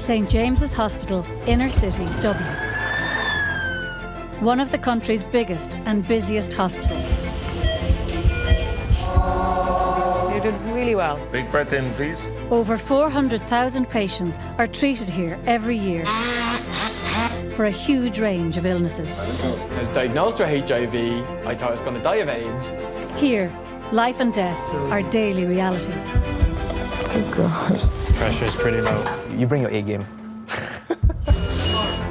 St James's Hospital, inner city, Dublin. One of the country's biggest and busiest hospitals. You did really well. Big breath in, please. Over 400,000 patients are treated here every year for a huge range of illnesses. I was diagnosed with HIV. I thought I was going to die of AIDS. Here, life and death are daily realities. Oh, God. Pressure is pretty low. You bring your A game.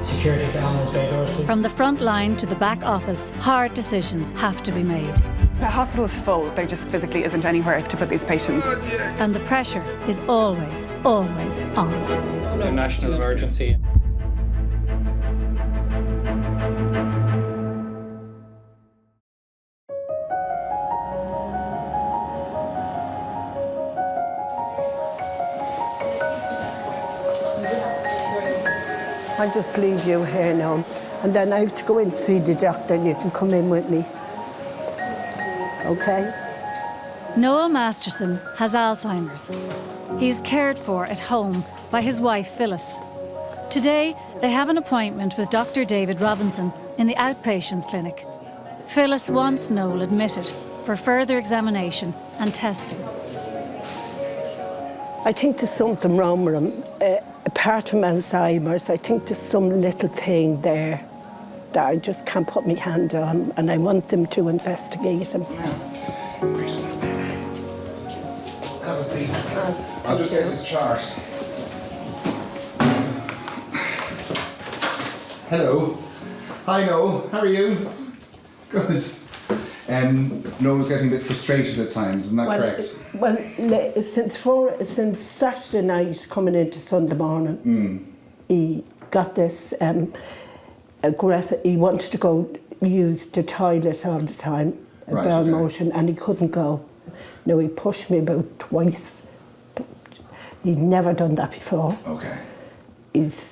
Security cameras, bay doors, please. From the front line to the back office, hard decisions have to be made. The hospital's full. There just physically isn't anywhere to put these patients. And the pressure is always, always on. It's a national emergency. I'll just leave you here now, and then I have to go in to see the doctor, and you can come in with me. Okay? Noel Masterson has Alzheimer's. He's cared for at home by his wife, Phyllis. Today, they have an appointment with Dr. David Robinson in the outpatients clinic. Phyllis wants Noel admitted for further examination and testing. I think there's something wrong with him. Apart from Alzheimer's, I think there's some little thing there that I just can't put my hand on, and I want them to investigate him. Have a seat. I'll just get his chart. Hello. Hi, Noel. How are you? Good. Noel's getting a bit frustrated at times, isn't that correct? Well, since Saturday night coming into Sunday morning, he got this aggressive. He wanted to go use the toilet all the time, bowel motion, and he couldn't go. No, he pushed me about twice. He'd never done that before. Okay. He's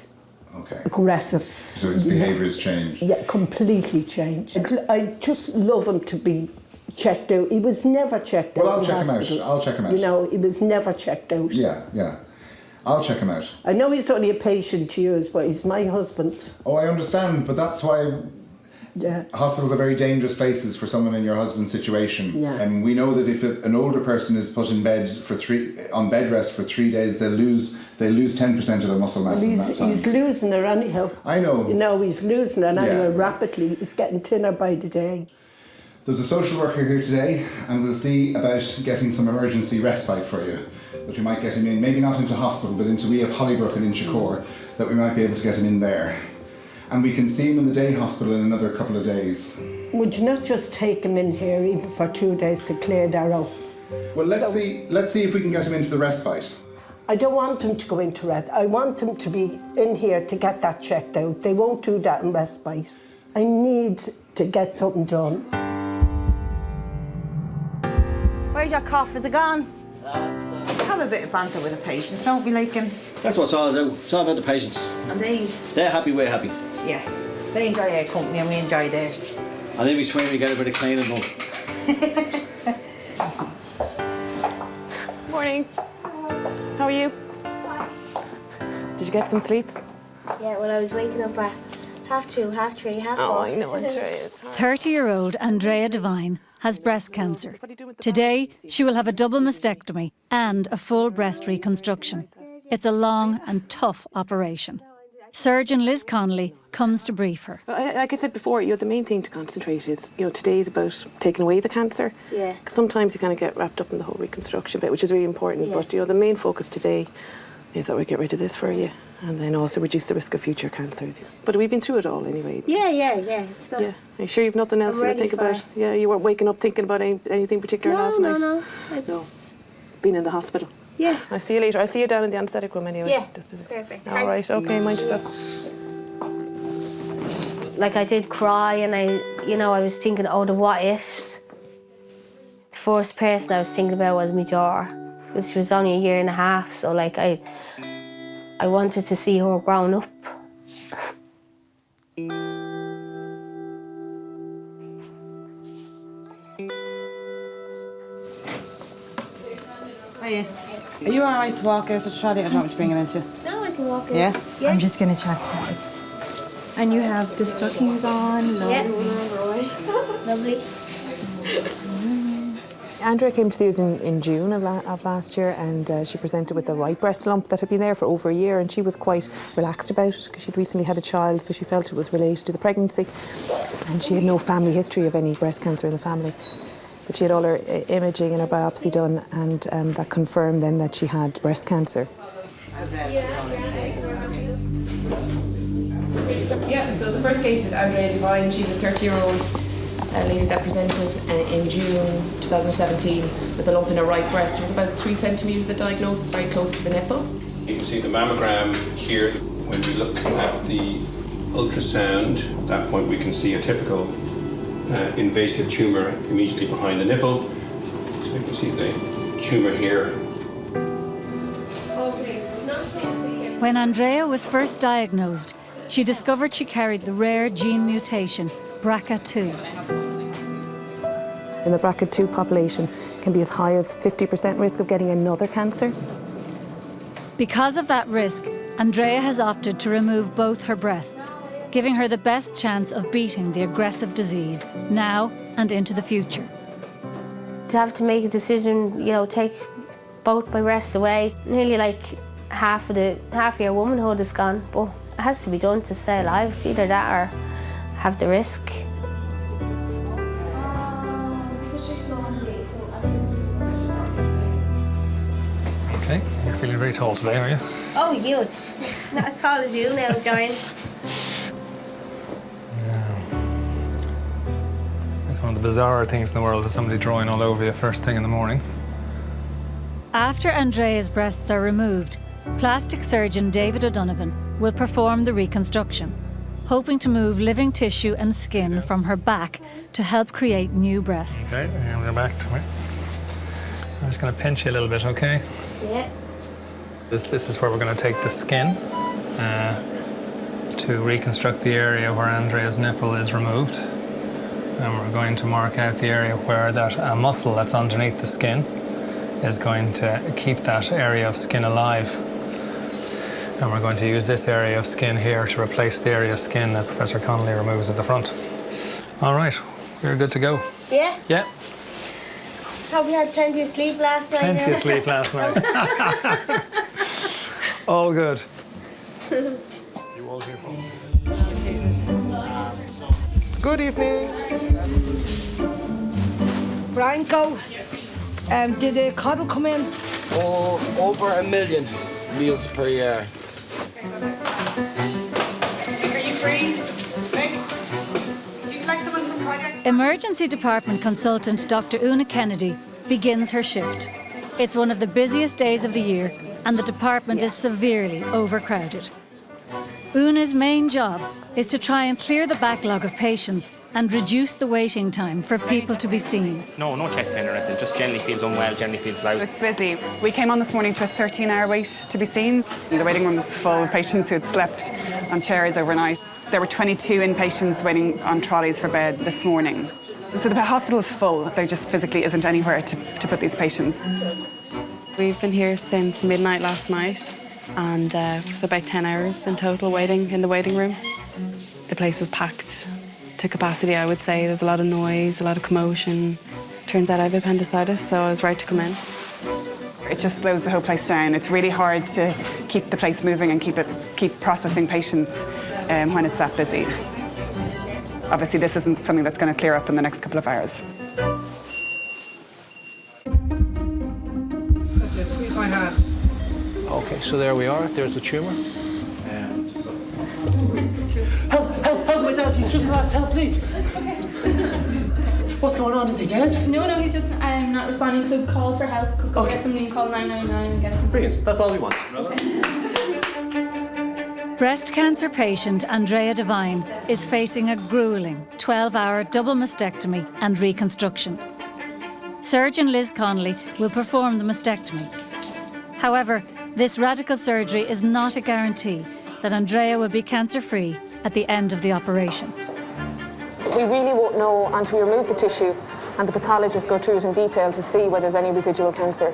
aggressive. So his behaviour has changed? Yeah, completely changed. I just love him to be checked out. He was never checked out. Well, I'll check him out. I'll check him out. You know, he was never checked out. Yeah, yeah. I'll check him out. I know he's only a patient to use, but he's my husband. Oh, I understand, but that's why hospitals are very dangerous places for someone in your husband's situation. Yeah. And we know that if an older person is put in bed on bed rest for 3 days, they lose 10% of their muscle mass in that time. He's losing it anyhow. I know. You know, he's losing it anyway rapidly. He's getting thinner by the day. There's a social worker here today, and we'll see about getting some emergency respite for you. That we might get him in, maybe not into hospital, but into we have Hollybrook and Inchicore, that we might be able to get him in there. And we can see him in the day hospital in another couple of days. Would you not just take him in here even for 2 days to clear that out? Well, let's see if we can get him into the respite. I don't want him to go into red. I want him to be in here to get that checked out. They won't do that in respite. I need to get something done. Where's your cough? Is it gone? Have a bit of banter with the patients, don't be like him. That's what it's all about. It's all about the patients. And they're happy, we're happy. yeah, they enjoy our company and we enjoy theirs. And every swing we get a bit of cleaning done. Morning. How are you? Did you get some sleep? Yeah, well, I was waking up at 2:30, 3:30, 4:30. Oh, I know, Andrea. 30-year-old Andrea Devine has breast cancer. Today, she will have a double mastectomy and a full breast reconstruction. It's a long and tough operation. Surgeon Liz Connolly comes to brief her. Like I said before, the main thing to concentrate is, today is about taking away the cancer. Yeah. Because sometimes you kind of get wrapped up in the whole reconstruction bit, which is really important. Yeah. But, the main focus today is that we get rid of this for you. And then also reduce the risk of future cancers. But we've been through it all anyway. Yeah. It's not... Yeah. Are you sure you've nothing else to think about? Yeah, you weren't waking up thinking about anything particular last night? No. I just... Been in the hospital? Yeah. I'll see you later. I'll see you down in the anaesthetic room anyway. Yeah, perfect. All right, okay, mind yourself. Like, I did cry and I was thinking, the what ifs. The first person I was thinking about was my daughter. She was only 1.5 years, so I wanted to see her growing up. Hiya. Are you all right to walk out to the trolley or do you want me to bring it into? No, I can walk in. Yeah? I'm just going to check that. And you have the stockings on. Yeah. Lovely. Andrea came to see us in June of last year, and she presented with a right breast lump that had been there for over a year, and she was quite relaxed about it because she'd recently had a child, so she felt it was related to the pregnancy, and she had no family history of any breast cancer in the family. But she had all her imaging and her biopsy done, and that confirmed then that she had breast cancer. Yeah, so the first case is Andrea Devine. She's a 30-year-old lady that presented in June 2017 with a lump in her right breast. It was about 3 centimetres of diagnosis, very close to the nipple. You can see the mammogram here. When we look at the ultrasound, at that point we can see a typical invasive tumour immediately behind the nipple. So we can see the tumour here. When Andrea was first diagnosed, she discovered she carried the rare gene mutation, BRCA2. In the BRCA2 population can be as high as 50% risk of getting another cancer. Because of that risk, Andrea has opted to remove both her breasts, giving her the best chance of beating the aggressive disease now and into the future. To have to make a decision, you know, take both my breasts away, nearly like half of your womanhood is gone, but it has to be done to stay alive. It's either that or have the risk. Okay, you're feeling very tall today, are you? Oh, huge. Not as tall as you now, giant. One of the bizarre things in the world is somebody drawing all over you first thing in the morning. After Andrea's breasts are removed, plastic surgeon David O'Donovan will perform the reconstruction, hoping to move living tissue and skin from her back to help create new breasts. Okay, and we're back to me. I'm just going to pinch you a little bit, okay? Yeah. This is where we're going to take the skin to reconstruct the area where Andrea's nipple is removed. And we're going to mark out the area where that muscle that's underneath the skin is going to keep that area of skin alive. And we're going to use this area of skin here to replace the area of skin that Professor Connolly removes at the front. All right, we're good to go. Yeah? Yeah. Hope you had plenty of sleep last night. Plenty of sleep last night. All good. You all here for? Good evening. Branko, did the cattle come in? Oh, over 1 million meals per year. Are you free? Would you like someone from Project? Emergency Department consultant Dr. Una Kennedy begins her shift. It's one of the busiest days of the year, and the department is severely overcrowded. Una's main job is to try and clear the backlog of patients and reduce the waiting time for people to be seen. No chest pain or anything, just generally feels unwell, generally feels loud. It's busy. We came on this morning to a 13-hour wait to be seen. The waiting room was full of patients who had slept on chairs overnight. There were 22 inpatients waiting on trolleys for bed this morning. So the hospital is full. There just physically isn't anywhere to put these patients. We've been here since midnight last night, and it was about 10 hours in total waiting in the waiting room. The place was packed to capacity, I would say. There was a lot of noise, a lot of commotion. Turns out I have appendicitis, so I was right to come in. It just slows the whole place down. It's really hard to keep the place moving and keep processing patients when it's that busy. Obviously, this isn't something that's going to clear up in the next couple of hours. Just squeeze my hand. Okay, so there we are. There's the tumour. Help, my dad, he's just left. Help, please. What's going on? Is he dead? No, he's just not responding, so call for help. Go get something, call 999 and get something. Brilliant, that's all we want. Breast cancer patient Andrea Devine is facing a gruelling 12-hour double mastectomy and reconstruction. Surgeon Liz Connolly will perform the mastectomy. However, this radical surgery is not a guarantee that Andrea will be cancer-free at the end of the operation. We really won't know until we remove the tissue and the pathologists go through it in detail to see whether there's any residual cancer.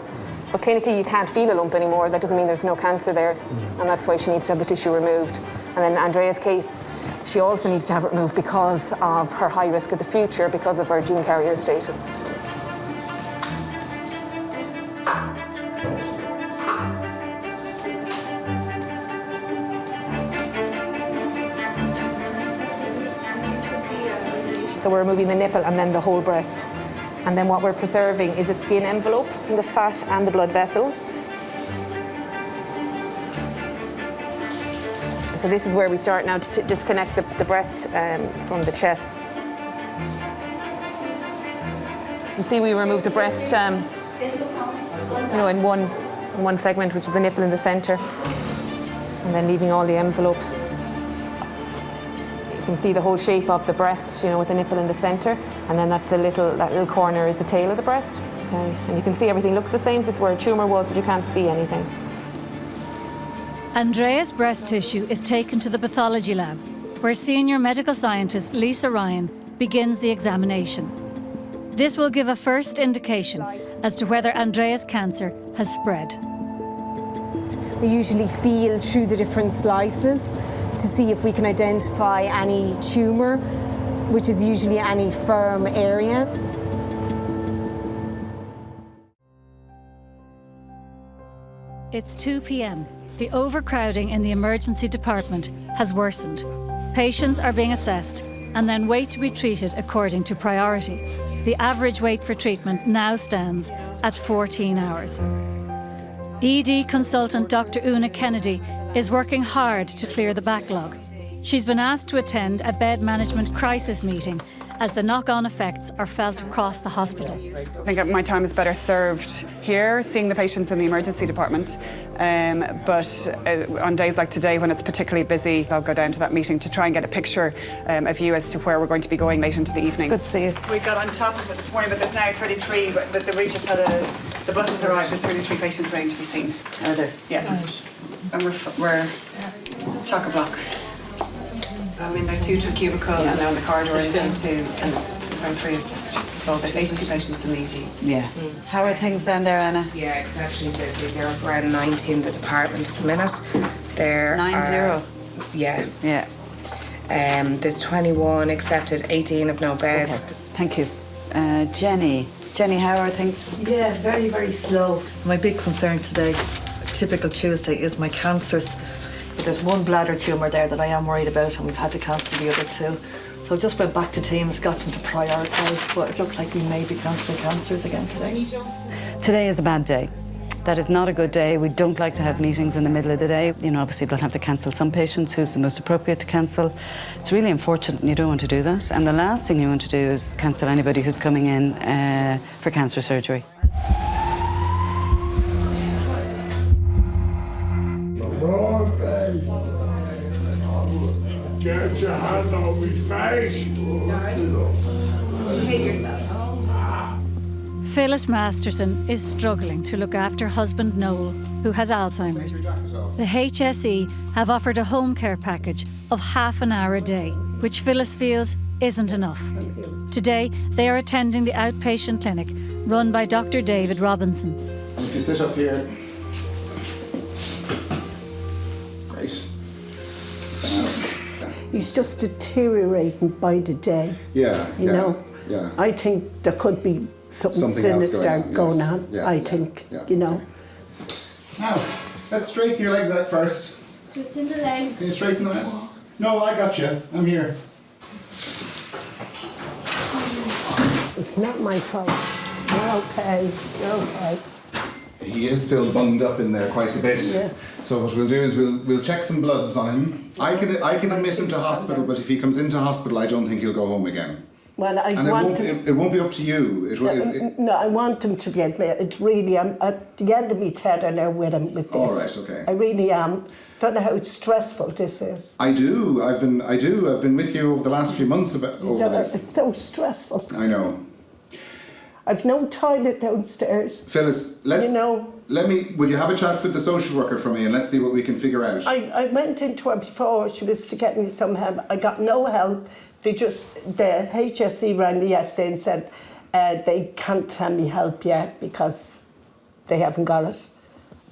But clinically you can't feel a lump anymore. That doesn't mean there's no cancer there, and that's why she needs to have the tissue removed. And then in Andrea's case, she also needs to have it removed because of her high risk of the future, because of her gene carrier status. So we're removing the nipple and then the whole breast. And then what we're preserving is a skin envelope in the fat and the blood vessels. So this is where we start now to disconnect the breast from the chest. You see we remove the breast in one segment, which is the nipple in the centre, and then leaving all the envelope. You can see the whole shape of the breast, with the nipple in the centre, and then that little corner is the tail of the breast. Okay. And you can see everything looks the same. This is where a tumour was, but you can't see anything. Andrea's breast tissue is taken to the pathology lab, where senior medical scientist Lisa Ryan begins the examination. This will give a first indication as to whether Andrea's cancer has spread. We usually feel through the different slices to see if we can identify any tumour, which is usually any firm area. It's 2 p.m. The overcrowding in the emergency department has worsened. Patients are being assessed and then wait to be treated according to priority. The average wait for treatment now stands at 14 hours. ED consultant Dr. Una Kennedy is working hard to clear the backlog. She's been asked to attend a bed management crisis meeting as the knock-on effects are felt across the hospital. I think my time is better served here, seeing the patients in the emergency department. But on days like today, when it's particularly busy, I'll go down to that meeting to try and get a picture, a view as to where we're going to be going late into the evening. Good to see you. We got on top of it this morning, but there's now 33. But we just had the buses arrived. There's 33 patients waiting to be seen. Are there? Yeah. Right. And we're chock-a-block. I'm in like 2 to a cubicle, and now the corridor is zone 2, and zone 3 is just full. There's 82 patients in the ED. Yeah. How are things then there, Anna? Yeah, exceptionally busy. There are around 90 in the department at the minute. There 90? Yeah. Yeah. There's 21 accepted, 18 have no beds. Okay. Thank you. Jenny, how are things? Yeah, very, very slow. My big concern today, typical Tuesday, is my cancers. There's one bladder tumour there that I am worried about, and we've had to cancel the other 2. So I just went back to teams, got them to prioritise, but it looks like we may be cancelling cancers again today. Today is a bad day. That is not a good day. We don't like to have meetings in the middle of the day. Obviously they'll have to cancel some patients, who's the most appropriate to cancel. It's really unfortunate, and you don't want to do that. And the last thing you want to do is cancel anybody who's coming in for cancer surgery. Get your hand on me face. Phyllis Masterson is struggling to look after husband Noel, who has Alzheimer's. The HSE have offered a home care package of half an hour a day, which Phyllis feels isn't enough. Today, they are attending the outpatient clinic run by Dr. David Robinson. If you sit up here. Great. He's just deteriorating by the day. Yeah. Yeah. I think there could be something sinister going on. Yeah, I think. Now, let's straighten your legs out first. Straighten the legs. Can you straighten them out? No, I got you. I'm here. It's not my fault. You're okay. You're okay. He is still bunged up in there quite a bit. Yeah. So what we'll do is we'll check some bloods on him. I can admit him to hospital, but if he comes into hospital, I don't think he'll go home again. Well, it won't be up to you. No, I want him to be admitted. It's really, I'm at the end of my tether now with him with this. All right, okay. I really am. Don't know how stressful this is. I do. I've been with you over the last few months over this. It's so stressful. I know. I've no toilet downstairs. Phyllis, would you have a chat with the social worker for me, and let's see what we can figure out. I went into her before. She was to get me some help. I got no help. The HSE rang me yesterday and said they can't send me help yet because they haven't got it.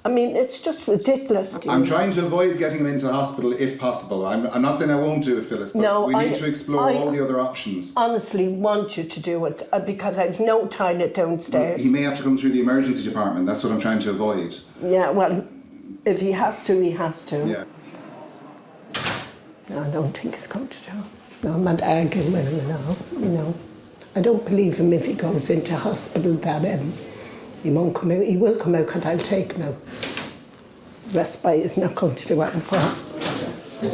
I mean, it's just ridiculous. I'm trying to avoid getting him into hospital if possible. I'm not saying I won't do it, Phyllis, but we need to explore all the other options. Honestly want you to do it because I've no toilet downstairs. He may have to come through the emergency department. That's what I'm trying to avoid. Yeah, well, if he has to, he has to. Yeah. No, I don't think he's going to do. No, I'm not arguing with him now. You know, I don't believe him if he goes into hospital that he won't come out. He will come out because I'll take him out. Respite is not going to do anything for him.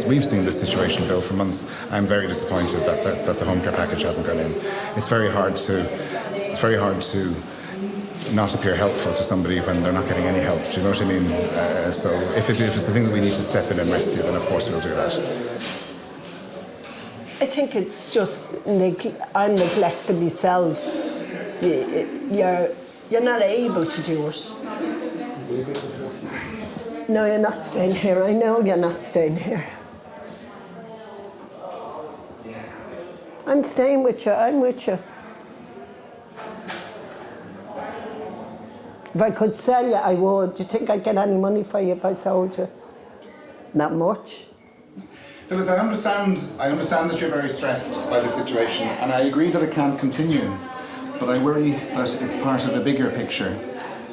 We've seen this situation, Bill, for months. I'm very disappointed that the home care package hasn't gone in. It's very hard to not appear helpful to somebody when they're not getting any help. Do you know what I mean? So if it's the thing that we need to step in and rescue, then of course we'll do that. I think it's just I'm neglecting myself. You're not able to do it. No, you're not staying here. I know you're not staying here. I'm staying with you. I'm with you. If I could sell you, I would. Do you think I'd get any money for you if I sold you? Not much. Phyllis, I understand that you're very stressed by the situation, and I agree that it can't continue. But I worry that it's part of a bigger picture,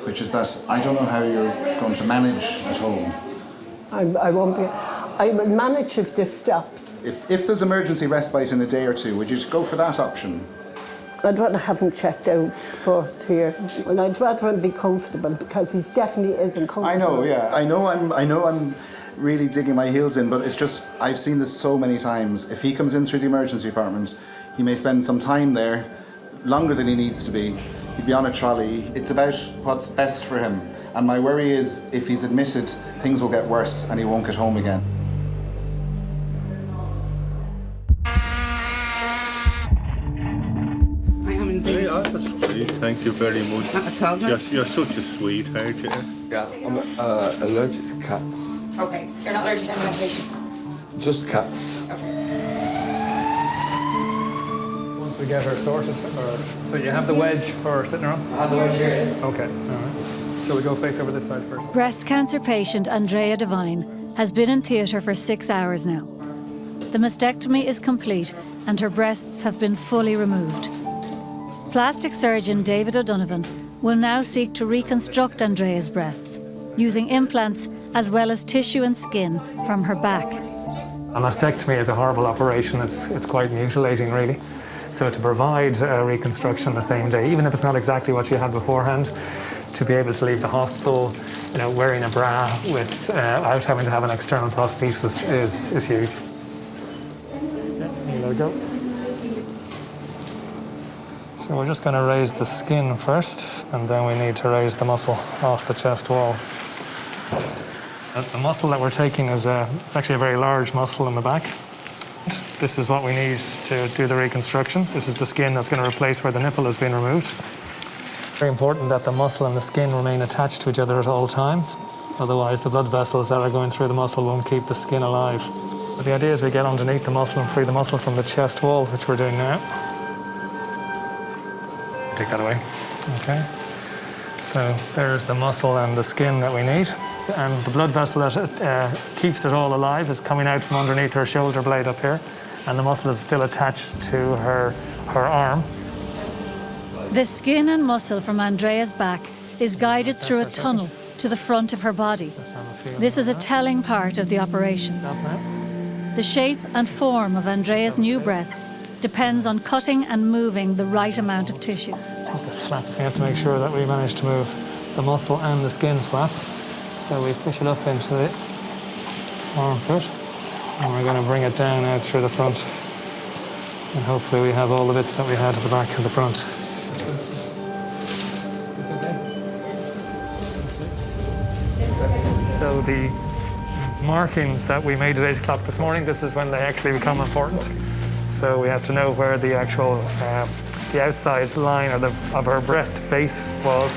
which is that I don't know how you're going to manage at home. I won't be. I will manage if this stops. If there's emergency respite in a day or two, would you go for that option? I'd rather have him checked out first here. And I'd rather him be comfortable because he definitely isn't comfortable. I know, yeah. I know I'm really digging my heels in, but it's just, I've seen this so many times. If he comes in through the emergency department, he may spend some time there, longer than he needs to be. He'd be on a trolley. It's about what's best for him. And my worry is if he's admitted, things will get worse and he won't get home again. Thank you very much. That's all right. You're such a sweetheart, Yeah, I'm allergic to cats. Okay, you're not allergic to any medication? Just cats. Okay. Once we get her sorted, so you have the wedge for sitting around? I have the wedge here. Okay, all right. So we go face over this side first. Breast cancer patient Andrea Devine has been in theatre for 6 hours now. The mastectomy is complete and her breasts have been fully removed. Plastic surgeon David O'Donovan will now seek to reconstruct Andrea's breasts using implants as well as tissue and skin from her back. A mastectomy is a horrible operation. It's quite mutilating, really. So to provide reconstruction the same day, even if it's not exactly what you had beforehand, to be able to leave the hospital, wearing a bra without having to have an external prosthesis is huge. Yeah, you let it go. So we're just going to raise the skin first, and then we need to raise the muscle off the chest wall. The muscle that we're taking is it's actually a very large muscle in the back. This is what we need to do the reconstruction. This is the skin that's going to replace where the nipple has been removed. Very important that the muscle and the skin remain attached to each other at all times. Otherwise, the blood vessels that are going through the muscle won't keep the skin alive. But the idea is we get underneath the muscle and free the muscle from the chest wall, which we're doing now. Take that away. Okay. So there's the muscle and the skin that we need. And the blood vessel that keeps it all alive is coming out from underneath her shoulder blade up here. And the muscle is still attached to her arm. The skin and muscle from Andrea's back is guided through a tunnel to the front of her body. This is a telling part of the operation. The shape and form of Andrea's new breasts depends on cutting and moving the right amount of tissue. Flaps. We have to make sure that we manage to move the muscle and the skin flap. So we push it up into the armpit, and we're going to bring it down out through the front. And hopefully we have all the bits that we had at the back and the front. So the markings that we made at 8 o'clock this morning, this is when they actually become important. So we have to know where the actual, the outside line of her breast base was.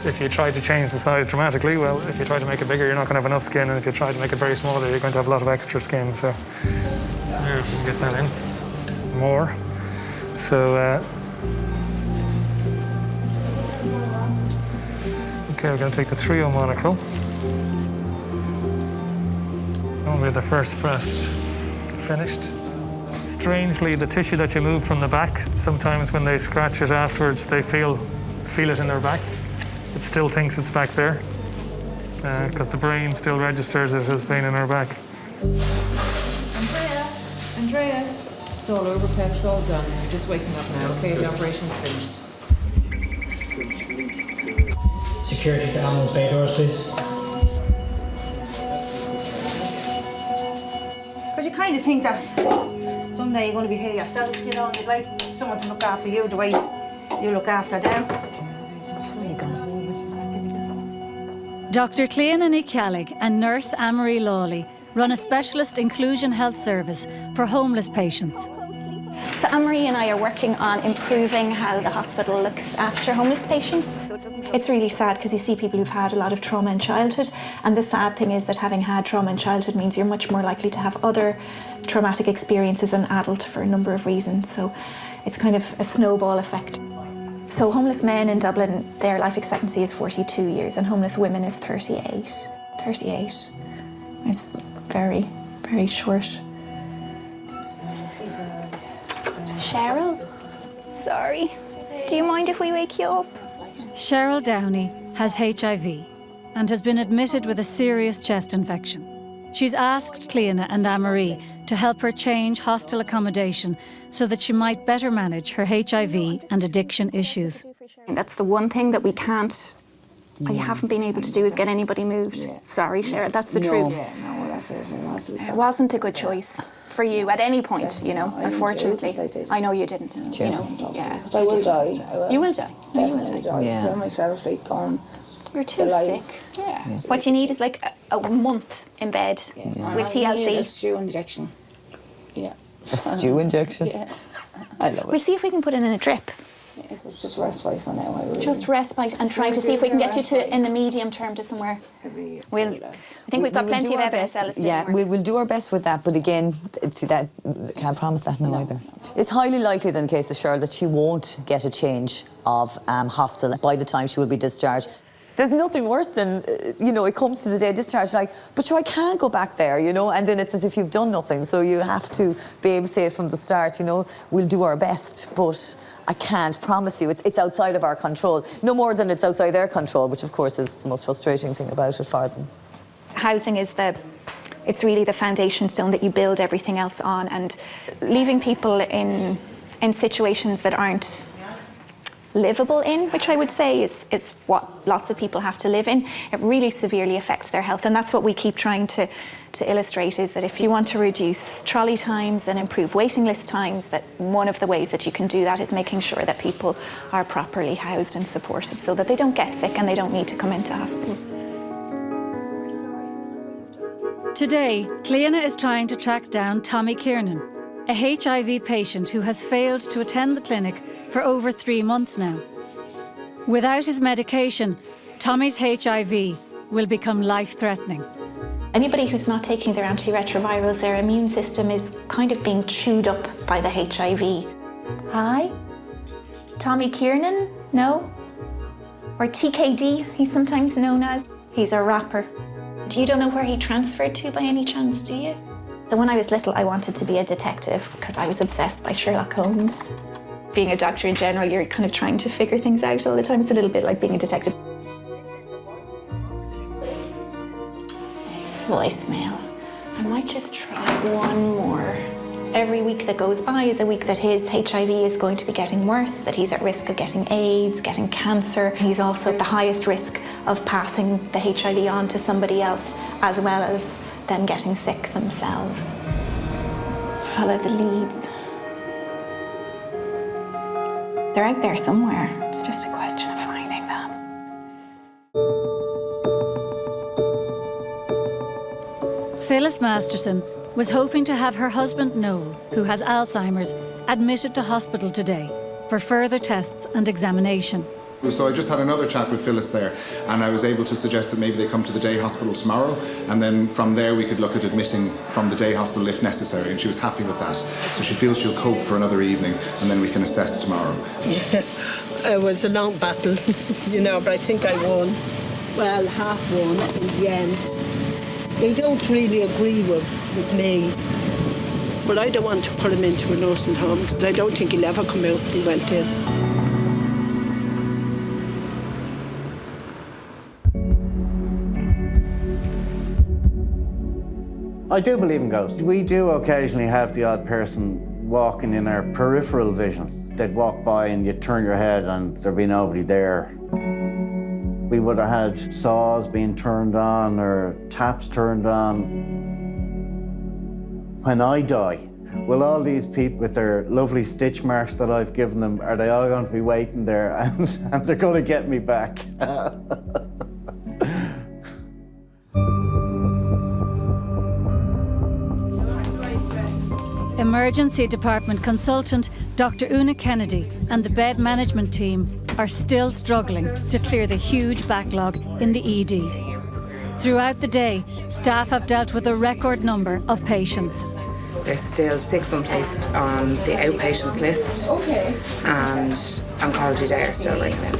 If you try to change the size dramatically, well, if you try to make it bigger, you're not going to have enough skin, and if you try to make it very small, you're going to have a lot of extra skin. So yeah, we can get that in more. So Okay, we're going to take the 3O monocle. Only the first breast finished. Strangely, the tissue that you move from the back, sometimes when they scratch it afterwards, they feel it in their back. It still thinks it's back there, because the brain still registers it as being in her back. Andrea, it's all over, Pep, it's all done. You're just waking up now, okay? The operation's finished. Security to ambulance bay doors, please. Because you kind of think that someday you're going to be here yourself, you know, and you'd like someone to look after you the way you look after them. Dr. Cléana Ní and nurse Anne-Marie Lawley run a specialist inclusion health service for homeless patients. So Anne-Marie and I are working on improving how the hospital looks after homeless patients. It's really sad because you see people who've had a lot of trauma in childhood, and the sad thing is that having had trauma in childhood means you're much more likely to have other traumatic experiences as an adult for a number of reasons. So it's kind of a snowball effect. So homeless men in Dublin, their life expectancy is 42 years, and homeless women is 38. 38. It's very, very short. Cheryl, sorry. Do you mind if we wake you up? Cheryl Downey has HIV and has been admitted with a serious chest infection. She's asked Cléana and Anne-Marie to help her change hostel accommodation so that she might better manage her HIV and addiction issues. That's the one thing that we can't, I haven't been able to do is get anybody moved. Sorry, Cheryl, that's the truth. It wasn't a good choice for you at any point, you know, unfortunately. I know you didn't, you know. Yeah, I will die. You will die. You will Definitely die. die. I feel myself like gone. You're too sick. Yeah. What you need is like a month in bed with TLC. I need a stew injection. Yeah. A stew injection? Yeah. I love it. We'll see if we can put it in a drip. It was just respite for now. Just respite and trying to see if we can get you to, in the medium term, to somewhere. I think we've got plenty of evidence, Alice. Yeah, we will do our best with that, but again, see that can't promise that now either. It's highly likely, in the case of Cheryl, that she won't get a change of hostel by the time she will be discharged. There's nothing worse than, you know, it comes to the day of discharge, like, but sure, I can't go back there, you know, and then it's as if you've done nothing. So you have to be able to say it from the start, you know, we'll do our best, but I can't promise you. It's outside of our control, no more than it's outside their control, which of course is the most frustrating thing about it for them. Housing is it's really the foundation stone that you build everything else on, and leaving people in situations that aren't livable in, which I would say is what lots of people have to live in, it really severely affects their health. And that's what we keep trying to illustrate, is that if you want to reduce trolley times and improve waiting list times, that one of the ways that you can do that is making sure that people are properly housed and supported so that they don't get sick and they don't need to come into hospital. Today, Cléana is trying to track down Tommy Kiernan, a HIV patient who has failed to attend the clinic for over 3 months now. Without his medication, Tommy's HIV will become life-threatening. Anybody who's not taking their antiretrovirals, their immune system is kind of being chewed up by the HIV. Hi? Tommy Kiernan? No? Or TKD, he's sometimes known as. He's a rapper. You don't know where he transferred to by any chance, do you? So when I was little, I wanted to be a detective because I was obsessed by Sherlock Holmes. Being a doctor in general, you're kind of trying to figure things out all the time. It's a little bit like being a detective. It's voicemail. I might just try one more. Every week that goes by is a week that his HIV is going to be getting worse, that he's at risk of getting AIDS, getting cancer. He's also at the highest risk of passing the HIV on to somebody else, as well as them getting sick themselves. Follow the leads. They're out there somewhere. It's just a question of finding them. Phyllis Masterson was hoping to have her husband Noel, who has Alzheimer's, admitted to hospital today for further tests and examination. So I just had another chat with Phyllis there, and I was able to suggest that maybe they come to the day hospital tomorrow, and then from there we could look at admitting from the day hospital if necessary, and she was happy with that. So she feels she'll cope for another evening, and then we can assess tomorrow. Yeah, it was a long battle, you know, but I think I won. well, 1:30 in the end. They don't really agree with me. But I don't want to put him into a nursing home because I don't think he'll ever come out if he went in. I do believe in ghosts. We do occasionally have the odd person walking in our peripheral vision. They'd walk by and you'd turn your head and there'd be nobody there. We would have had saws being turned on or taps turned on. When I die, will all these people with their lovely stitch marks that I've given them, are they all going to be waiting there and they're going to get me back? Emergency Department consultant Dr. Una Kennedy and the bed management team are still struggling to clear the huge backlog in the ED. Throughout the day, staff have dealt with a record number of patients. There's still 6 unplaced on the outpatients list. Okay. And oncology day are still ringing in.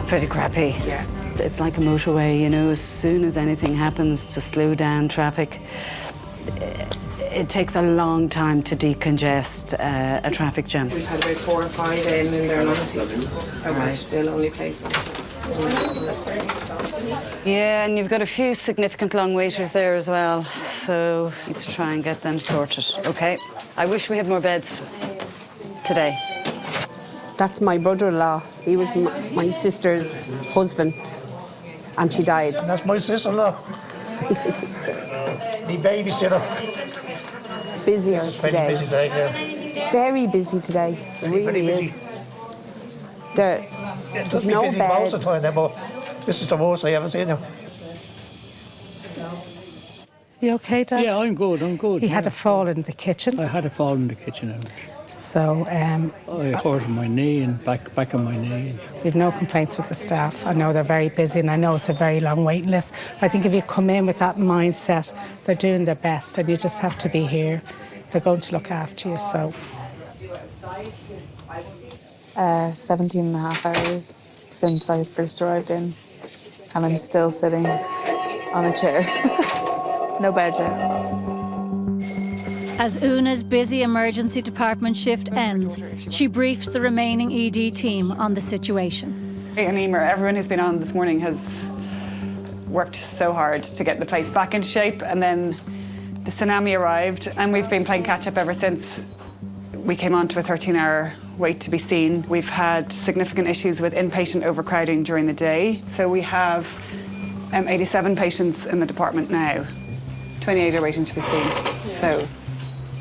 Pretty crappy. Yeah. It's like a motorway, you know, as soon as anything happens to slow down traffic, it takes a long time to decongest a traffic jam. We've had about 4 or 5 in their 90s, and we're still only placing. Yeah, and you've got a few significant long waiters there as well, so you need to try and get them sorted. Okay, I wish we had more beds today. That's my brother-in-law. He was my sister's husband, and she died. And that's my sister-in-law. Me babysitter. Busier today. Busy day, yeah. Very busy today. It really is. There's no busy beds. Most of the time, but this is the worst I ever seen him. You okay, Dad? Yeah, I'm good. He had a fall in the kitchen. I had a fall in the kitchen. So I hurt my knee and back on my knee. we've no complaints with the staff. I know they're very busy and I know it's a very long waiting list. I think if you come in with that mindset, they're doing their best and you just have to be here. They're going to look after you, so. 17 and a half hours since I first arrived in, and I'm still sitting on a chair. No bed yet. As Una's busy emergency department shift ends, she briefs the remaining ED team on the situation. And Emer, everyone who's been on this morning has worked so hard to get the place back in shape, and then the tsunami arrived and we've been playing catch up ever since. We came on to a 13-hour wait to be seen. We've had significant issues with inpatient overcrowding during the day. So we have 87 patients in the department now. 28 are waiting to be seen. So,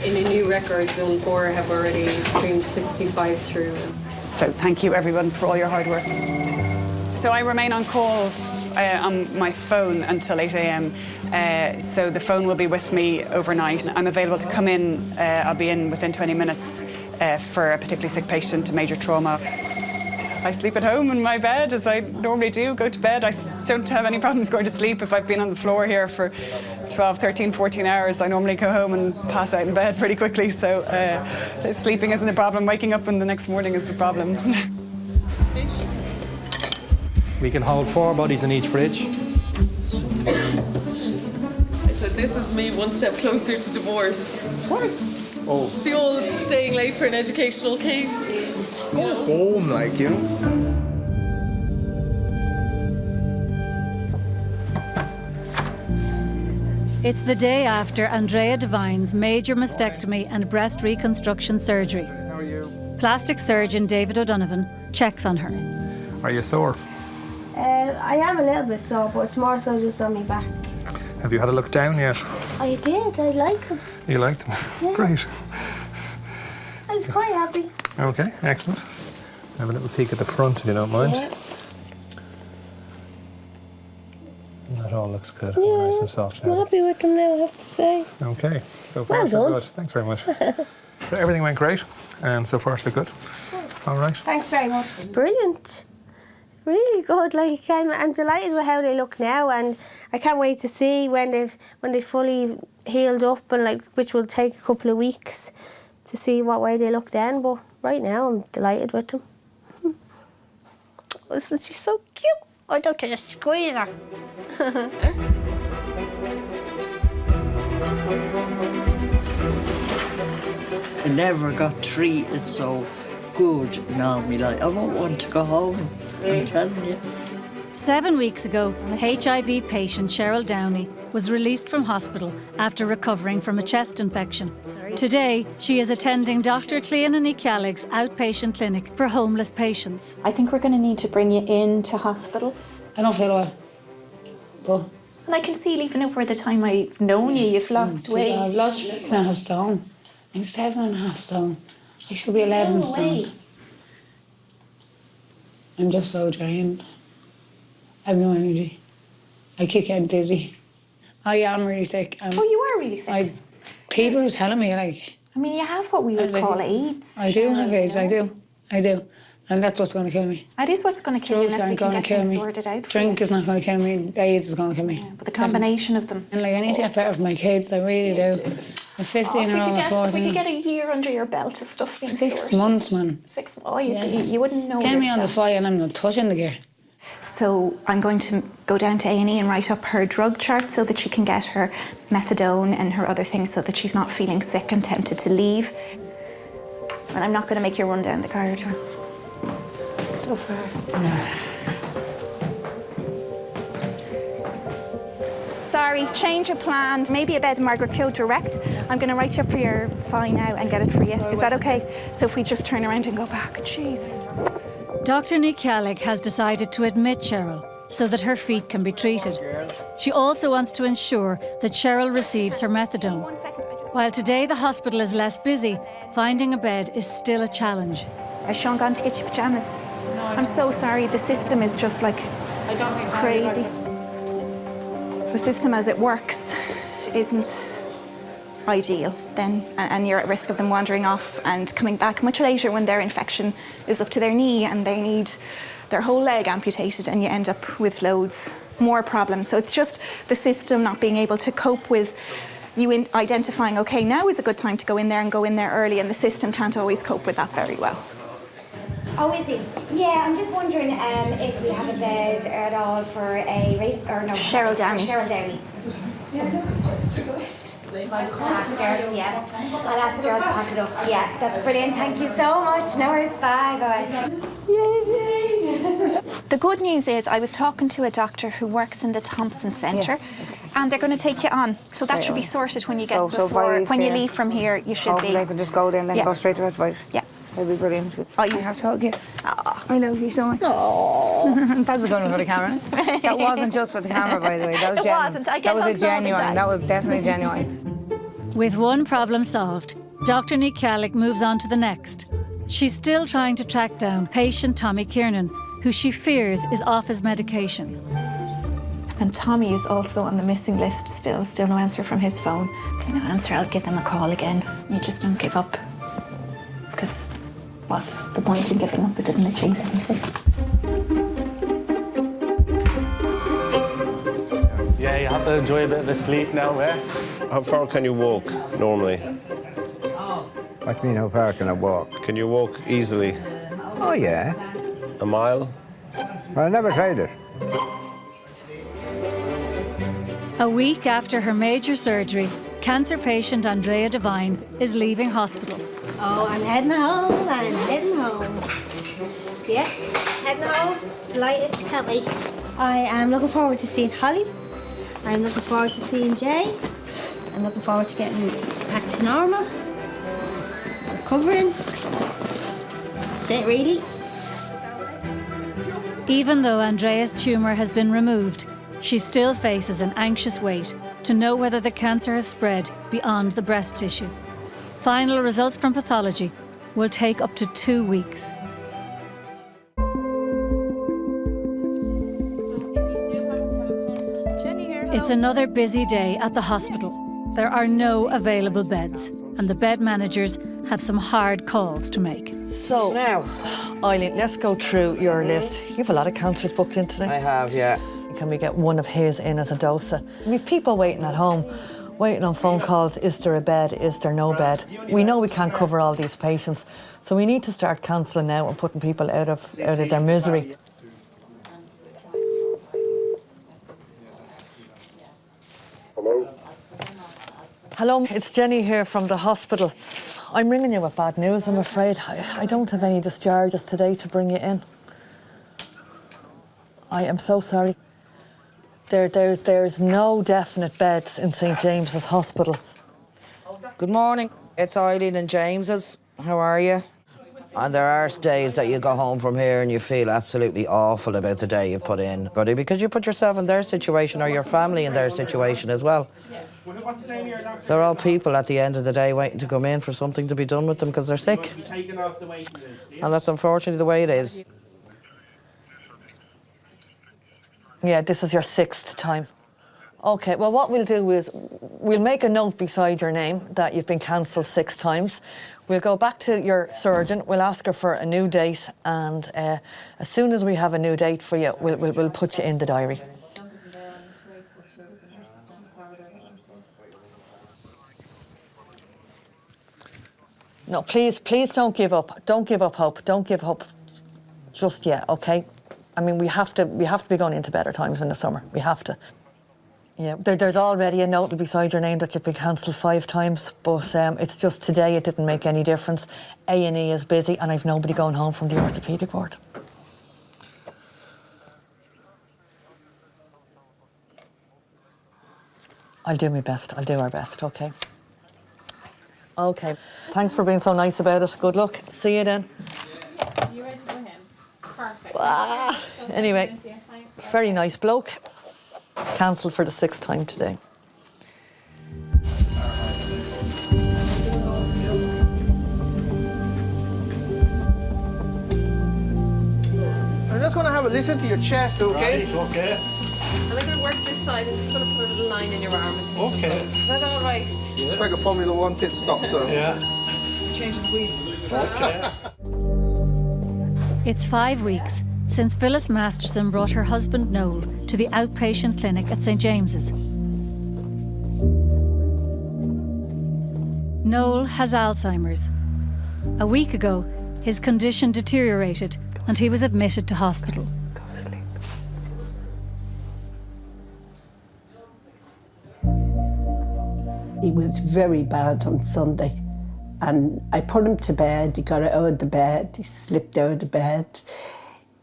in a new record, Zone 4 have already streamed 65 through. So thank you everyone for all your hard work. So I remain on call on my phone until 8 a.m. So the phone will be with me overnight. I'm available to come in. I'll be in within 20 minutes for a particularly sick patient, major trauma. I sleep at home in my bed as I normally do, go to bed. I don't have any problems going to sleep. If I've been on the floor here for 12, 13, 14 hours, I normally go home and pass out in bed pretty quickly. So sleeping isn't a problem. Waking up in the next morning is the problem. We can hold 4 bodies in each fridge. So this is me one step closer to divorce. What? Oh. The old staying late for an educational case. Go home, like, you know. It's the day after Andrea Devine's major mastectomy and breast reconstruction surgery. How are you? Plastic surgeon David O'Donovan checks on her. Are you sore? I am a little bit sore, but it's more so just on my back. Have you had a look down yet? I did, I like them. You like them? Yeah. Great. I was quite happy. Okay, excellent. Have a little peek at the front if you don't mind. Yeah. That all looks good. Yeah, Nice and soft. I'm happy with them now, I have to say. Okay, so far Well so done. good. Thanks very much. So everything went great, and so far so good. All right. Thanks very much. It's brilliant. Really good. Like I'm delighted with how they look now, and I can't wait to see when they fully healed up, and like which will take a couple of weeks to see what way they look then. But right now, I'm delighted with them. Isn't she so cute? I'd like to just squeeze her. I never got treated so good in all my life. I won't want to go home, I'm telling you. 7 weeks ago, HIV patient Cheryl Downey was released from hospital after recovering from a chest infection. Today, she is attending Dr. Clean Kealig's outpatient clinic for homeless patients. I think we're going to need to bring you into hospital. I don't feel well. But And I can see even over the time I've known you, you've lost weight. I've lost 8.5 stone. I'm 7.5 stone. I should be 11 stone. I'm just so drained. I have no energy. I keep getting dizzy. I am really sick. Oh, you are really sick? People are telling me, like... I mean, you have what we would call AIDS. I do have AIDS, I do. And that's what's going to kill me. That is what's going to kill you unless we can get things sorted out for Drink you. is not going to kill me. AIDS is going to kill me. Yeah, but the combination of them. And like, I need to get better for my kids. I really do. I'm 15 and I'm 14. If we could get a year under your belt of stuff being 6 sorted. months, man. 6 months. Oh, you wouldn't know. Get me on the fire and I'm not touching the gear. So I'm going to go down to A&E and write up her drug chart so that she can get her methadone and her other things so that she's not feeling sick and tempted to leave. And I'm not going to make you run down the corridor. So far. Sorry, change of plan. Maybe a bed in Margaret Keogh direct. I'm going to write you up for your fine now and get it for you. Is that okay? So if we just turn around and go back, Jesus. Dr. Kealig has decided to admit Cheryl so that her feet can be treated. She also wants to ensure that Cheryl receives her methadone. While today the hospital is less busy, finding a bed is still a challenge. Has Sean gone to get your pyjamas? No, I'm so sorry. The system is just like, it's crazy. The system as it works isn't ideal then, and you're at risk of them wandering off and coming back much later when their infection is up to their knee and they need their whole leg amputated, and you end up with loads more problems. So it's just the system not being able to cope with you identifying, okay, now is a good time to go in there and go in there early, and the system can't always cope with that very well. Oh, is it? Yeah, I'm just wondering if we have a bed at all for Cheryl Downey. Cheryl Downey. I'll ask the girls, yeah. I'll ask the girls to pack it up. Yeah, that's brilliant. Thank you so much. No worries. Bye. Bye. The good news is I was talking to a doctor who works in the Thompson Centre, and they're going to take you on. So that should be sorted when you get when you leave from here. You should be. I can just go there and then go straight to respite. Yeah. That'd be brilliant. Oh, you have to hug you. I love you so much. Oh, that's a good one for the camera. That wasn't just for the camera, by the way. That was genuine. It wasn't. I get that was a hugs all the genuine. time. That was definitely genuine. With one problem solved, Dr. Kealig moves on to the next. She's still trying to track down patient Tommy Kiernan, who she fears is off his medication. And Tommy is also on the missing list still no answer from his phone. If no answer, I'll give them a call again. You just don't give up. Because what's the point in giving up? It doesn't change anything. Yeah, you have to enjoy a bit of a sleep now, eh? How far can you walk normally? What do you mean, how far can I walk? Can you walk easily? Oh, yeah. A mile? Well, I never tried it. A week after her major surgery, cancer patient Andrea Devine is leaving hospital. Oh, I'm heading home. Yeah, heading home. Delighted, can't wait. I am looking forward to seeing Holly. I'm looking forward to seeing Jay. I'm looking forward to getting back to normal. Recovering. That's it, really. Even though Andrea's tumour has been removed, she still faces an anxious wait to know whether the cancer has spread beyond the breast tissue. Final results from pathology will take up to 2 weeks. It's another busy day at the hospital. There are no available beds, and the bed managers have some hard calls to make. So, now, Eileen, let's go through your list. You have a lot of counsellors booked in today. I have, yeah. Can we get one of his in as a dosa? We've people waiting at home, waiting on phone calls. Is there a bed? Is there no bed? We know we can't cover all these patients, so we need to start cancelling now and putting people out of their misery. Hello, it's Jenny here from the hospital. I'm ringing you with bad news, I'm afraid. I don't have any discharges today to bring you in. I am so sorry. There's no definite beds in St James's Hospital. Good morning. It's Eileen and James's. How are you? And there are days that you go home from here and you feel absolutely awful about the day you put in, buddy, because you put yourself in their situation or your family in their situation as well. They're all people at the end of the day waiting to come in for something to be done with them because they're sick. And that's unfortunately the way it is. Yeah, this is your 6th time. OK, well, what we'll do is we'll make a note beside your name that you've been cancelled 6 times. We'll go back to your surgeon, we'll ask her for a new date, and as soon as we have a new date for you, we'll put you in the diary. No, please don't give up. Don't give up hope. Don't give up just yet, OK? I mean, we have to be going into better times in the summer. We have to. Yeah, there's already a note beside your name that you've been cancelled 5 times, but it's just today it didn't make any difference. A&E is busy and I've nobody going home from the orthopaedic ward. I'll do my best. I'll do our best, OK? OK. Thanks for being so nice about it. Good luck. See you then. Yeah, you ready for him? Perfect. Ah, anyway, very nice bloke. Cancelled for the 6th time today. I'm just going to have a listen to your chest, okay? Right, okay. And I'm going to work this side. I'm just going to put a little line in your arm and take Okay. some Is that all right? Yeah. It's like a Formula 1 pit stop, so. Yeah. You're changing the weeds. Okay. It's 5 weeks since Phyllis Masterson brought her husband Noel to the outpatient clinic at St James's. Noel has Alzheimer's. A week ago, his condition deteriorated and he was admitted to hospital. He was very bad on Sunday, and I put him to bed. He got out of the bed, he slipped out of the bed.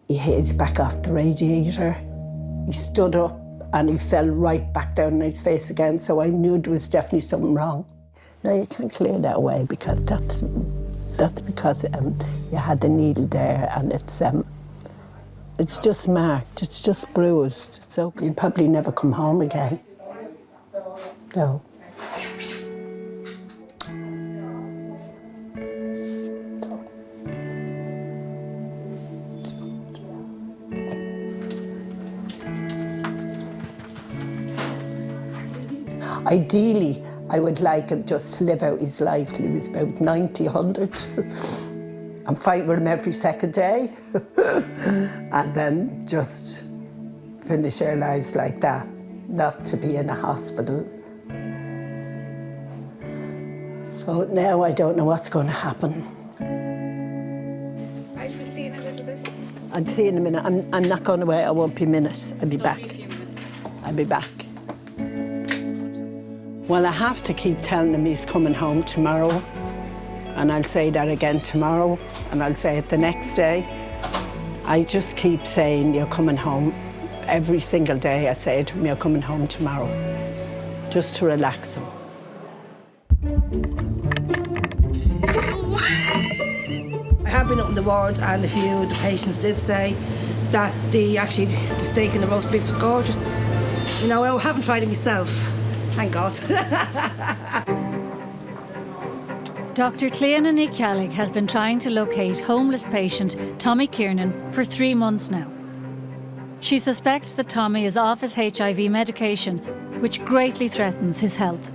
He hit his back off the radiator. He stood up and he fell right back down on his face again, so I knew there was definitely something wrong. No, you can't clear that away because that's because you had the needle there and it's just marked, it's just bruised. So you'll probably never come home again. No. Ideally, I would like him just to live out his life till he was about 90, 100 and fight with him every second day and then just finish our lives like that, not to be in a hospital. So now I don't know what's going to happen. I should see you in a little bit. I'll see you in a minute. I'm not going away. I won't be a minute. I'll be back. I'll be back. Well, I have to keep telling him he's coming home tomorrow. And I'll say that again tomorrow. And I'll say it the next day. I just keep saying, you're coming home. Every single day I say to him, you're coming home tomorrow. Just to relax him. I have been up in the wards and a few of the patients did say that the steak and the roast beef was gorgeous. You know, I haven't tried it myself, thank God. Dr. Cleana Nicalig has been trying to locate homeless patient Tommy Kiernan for 3 months now. She suspects that Tommy is off his HIV medication, which greatly threatens his health.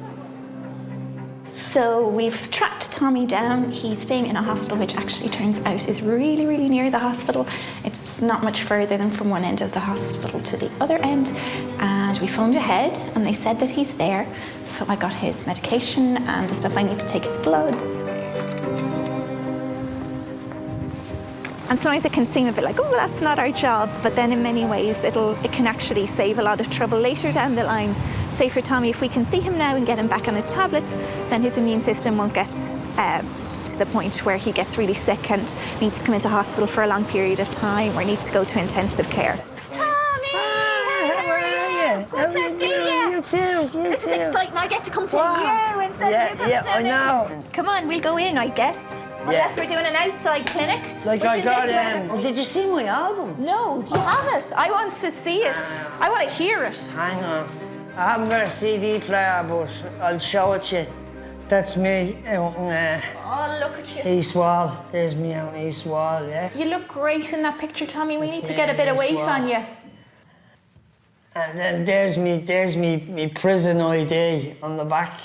So we've tracked Tommy down. He's staying in a hostel, which actually turns out is really, really near the hospital. It's not much further than from one end of the hospital to the other end. And we phoned ahead and they said that he's there. So I got his medication and the stuff I need to take his bloods. And sometimes it can seem a bit like, oh, that's not our job. But then in many ways, it can actually save a lot of trouble later down the line. say for Tommy, if we can see him now and get him back on his tablets, then his immune system won't get to the point where he gets really sick and needs to come into hospital for a long period of time or needs to go to intensive care. Tommy! How are you? Good to see you. You too. This is exciting. I get to come to you instead of you. Yeah, I know. Come on, we'll go in, I guess. Unless we're doing an outside clinic. Like I got did you see my album? No, do you have it? I want to see it. I want to hear it. Hang on. I haven't got a CD player, but I'll show it to you. That's me out in Oh, look at you. East Wall. There's me out in East Wall, yeah. You look great in that picture, Tommy. We need to get a bit of weight on you. And then there's me prison ID on the back.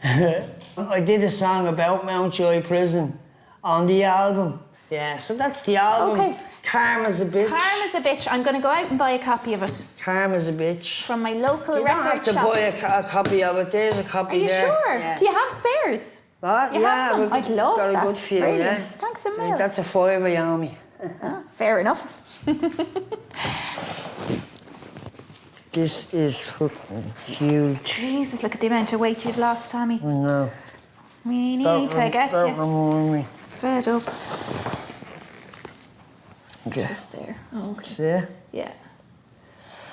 I did a song about Mountjoy Prison on the album. Yeah, so that's the album. Okay. Karma's a Bitch. Karma's a Bitch. I'm going to go out and buy a copy of it. Karma's a Bitch. From my local You don't have to buy a copy of it. There's a copy there. Are you sure? Yeah. Do you have spares? What? You have some? I'd love got that. a good few, Brilliant. yeah. Thanks a million. That's a fiver, Yami. Fair enough. This is fucking huge. Jesus, look at the amount of weight you've lost, Tommy. I know. We need to get Don't you remind me. fed up. Okay. Just there. Oh, okay. See? Yeah.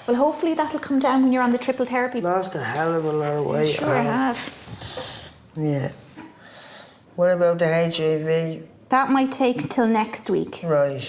Well, hopefully that'll come down when you're on the triple therapy. Lost a hell of a lot of weight. Sure I have. Yeah. What about the HIV? That might take till next week. Right.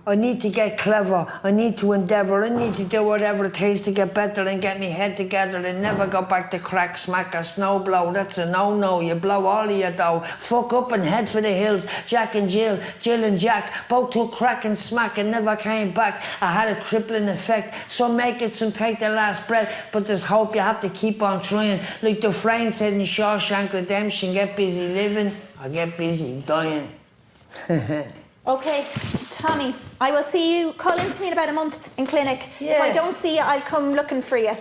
I need to get clever. I need to endeavour. I need to do whatever it takes to get better and get me head together and never go back to crack, smack or snow blow. That's a no-no. You blow all of your dough. Fuck up and head for the hills. Jack and Jill, Jill and Jack, both took crack and smack and never came back. I had a crippling effect. Some make it, some take their last breath. But there's hope. You have to keep on trying. Like Dufresne said in Shawshank Redemption, get busy living or get busy dying. Okay, Tommy, I will see you. Call in to me in about a month in clinic. Yeah. If I don't see you, I'll come looking for you.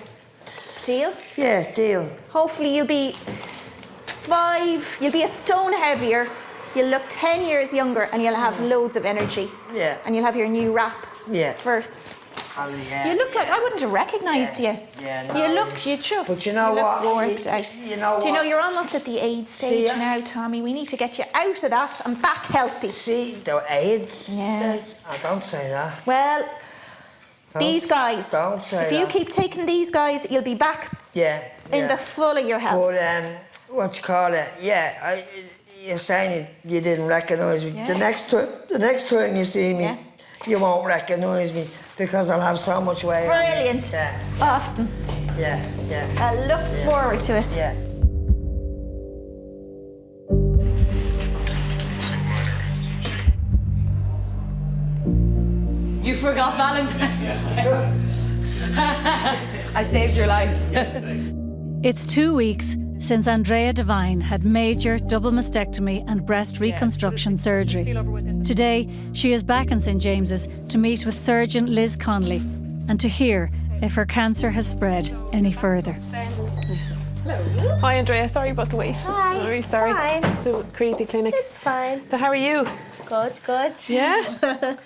Deal? Yeah, deal. Hopefully you'll be you'll be a stone heavier, you'll look 10 years younger and you'll have loads of energy. Yeah. And you'll have your new rap Yeah. verse. You look like, I wouldn't have recognised you. Yeah, no. You just But you know look what? worked out. You know Do you know what? you're almost at the AIDS stage now, Tommy? We need to get you out of that and back healthy. See, the AIDS Yeah. stage? Oh, don't say that. Well, these guys. Don't say If you that. keep taking these guys, you'll be back in the full of your health. But, what you call it? Yeah, you're saying you didn't recognise me. Yeah. The next time you see me, you won't recognise me because I'll have so much weight. Brilliant. Yeah. Awesome. Yeah. I look forward to it. Yeah. You forgot Valentine's. I saved your life. It's 2 weeks since Andrea Devine had major double mastectomy and breast reconstruction surgery. Today, she is back in St James's to meet with surgeon Liz Connolly and to hear if her cancer has spread any further. Hello. Hi, Andrea. Sorry about the wait. Hi. Very sorry. Fine. It's a crazy clinic. It's fine. So how are you? Good. Yeah?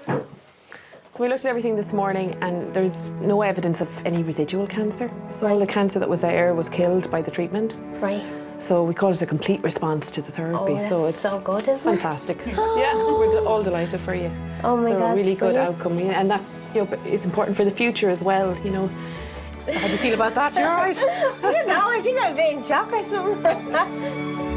So we looked at everything this morning and there's no evidence of any residual cancer. So all the cancer that was there was killed by the treatment. Right. So we call it a complete response to the therapy. Oh, so that's it's so good, isn't it? fantastic. Yeah, we're all delighted for you. Oh my so God, a really it's good brilliant. outcome. Yeah, and that, you know, it's important for the future as well, you know. How do you feel about that? You're all right? I don't know, I think I'm a bit in shock or something.